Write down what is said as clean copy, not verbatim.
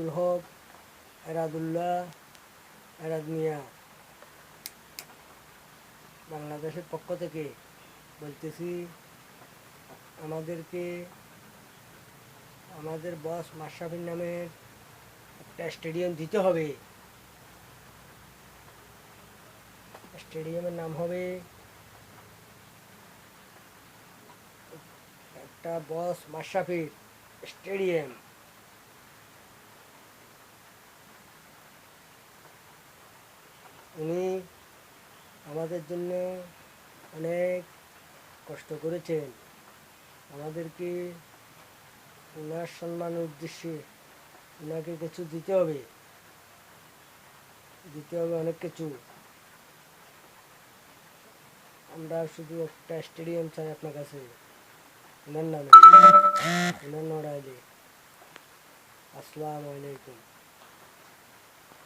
এরাদুল হক, এরাদুল্লাহ, এরাদ মিয়া বাংলাদেশের পক্ষ থেকে বলতেছি, আমাদেরকে আমাদের বস মাশরাফির নামের একটা স্টেডিয়াম দিতে হবে। স্টেডিয়ামের নাম হবে একটা বস মাশরাফির স্টেডিয়াম। উনি আমাদের জন্য অনেক কষ্ট করেছেন। আমাদেরকে ওনার সম্মানের উদ্দেশ্যে ওনাকে কিছু দিতে হবে অনেক কিছু। আমরা শুধু একটা স্টেডিয়াম চাই আপনার কাছে, ওনার নামে, ওনার নড়াইলে। আসসালামু আলাইকুম।